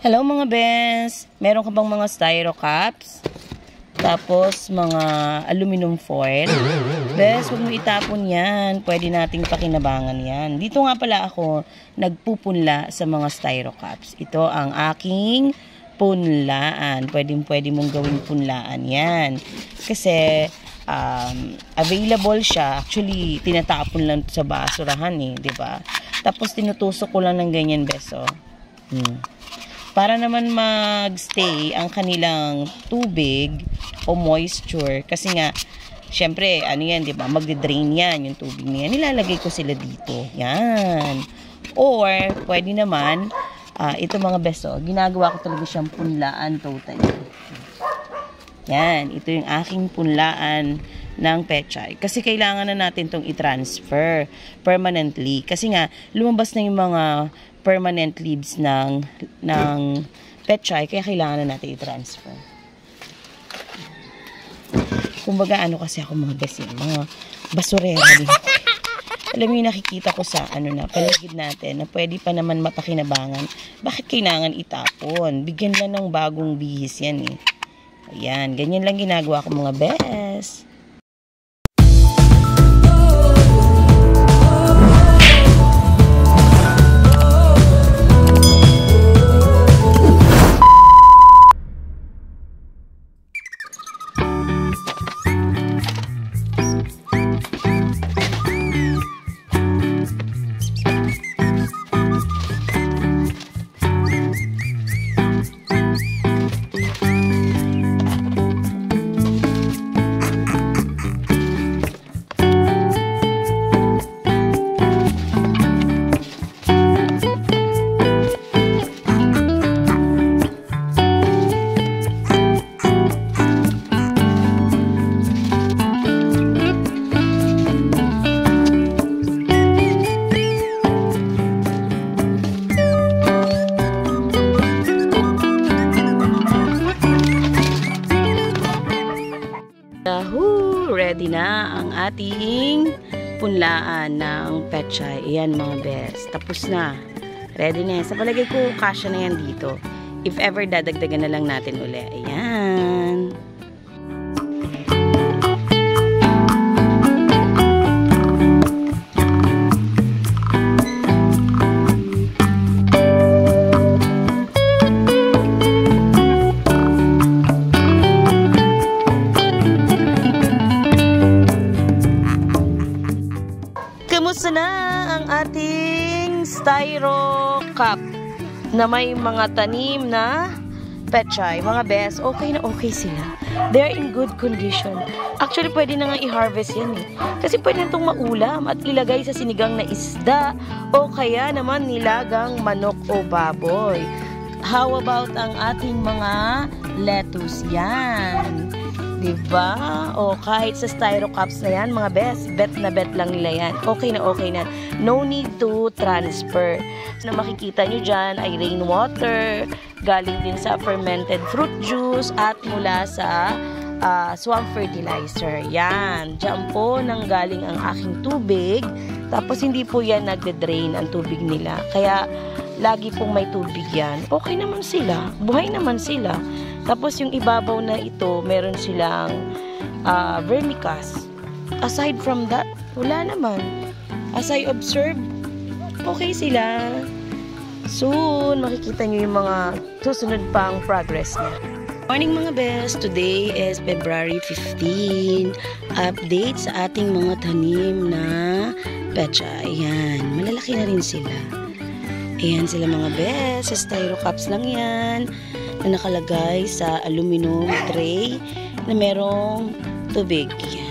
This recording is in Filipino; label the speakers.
Speaker 1: Hello mga bes! Meron ka bang mga styro cups? Tapos mga aluminum foil? Bes, huwag mo itapon yan. Pwede nating pakinabangan yan. Dito nga pala ako nagpupunla sa mga styro cups. Ito ang aking punlaan. Pwede mong gawing punlaan yan. Kasi available siya. Actually, tinatapon lang sa basurahan eh. Diba? Tapos tinutusok ko lang ng ganyan beso. Para naman magstay ang kanilang tubig o moisture. Kasi nga, syempre, ano yan, diba? Magde-drain yan, yung tubig niya. Nilalagay ko sila dito. Yan. Or, pwede naman, ito mga beso, ginagawa ko talaga siyang punlaan totally. Yan. Ito yung aking punlaan ng pechay. Kasi kailangan na natin itong i-transfer permanently. Kasi nga, lumabas na yung mga permanent leaves ng pechay, kaya kailangan na natin i-transfer. Kumbaga, ano kasi ako mga besi, mga basurera din. Alam mo yung nakikita ko sa paligid natin na pwede pa naman mapakinabangan. Bakit kailangan itapon? Bigyan lang ng bagong bihis yan eh. Ayan, ganyan lang ginagawa ko mga bes. Ready na ang ating punlaan ng pechay. Ayan mga bes. Tapos na. Ready na yan. Sa palagay ko, kasya na yan dito. If ever, dadagdagan na lang natin uli. Ayan. Kamusta na ang ating styro cup na may mga tanim na pechay? Mga bes, okay na okay sila. They're in good condition. Actually, pwede na nga i-harvest yan eh. Kasi pwede na itong maulam at ilagay sa sinigang na isda o kaya naman nilagang manok o baboy. How about ang ating mga lettuce? Yan. Diba? O kahit sa styro cups na yan, mga best, bet na bet lang nila yan. Okay na okay na. No need to transfer. Na makikita nyo dyan ay rainwater, galing din sa fermented fruit juice, at mula sa swamp fertilizer. Yan. Diyan po nang galing ang aking tubig. Tapos hindi po yan nagde-drain ang tubig nila. Kaya lagi pong may tubig yan. Okay naman sila. Buhay naman sila. Tapos yung ibabaw na ito, meron silang vermicast. Aside from that, wala naman. As I observe, okay sila. Soon, makikita nyo yung mga susunod pang progress na. Morning mga best! Today is February 15. Update sa ating mga tanim na pechay. Ayan, malalaki na rin sila. Ayan sila mga best. Sa styro cups lang yan, na nakalagay sa aluminum tray na merong tubig. Yan.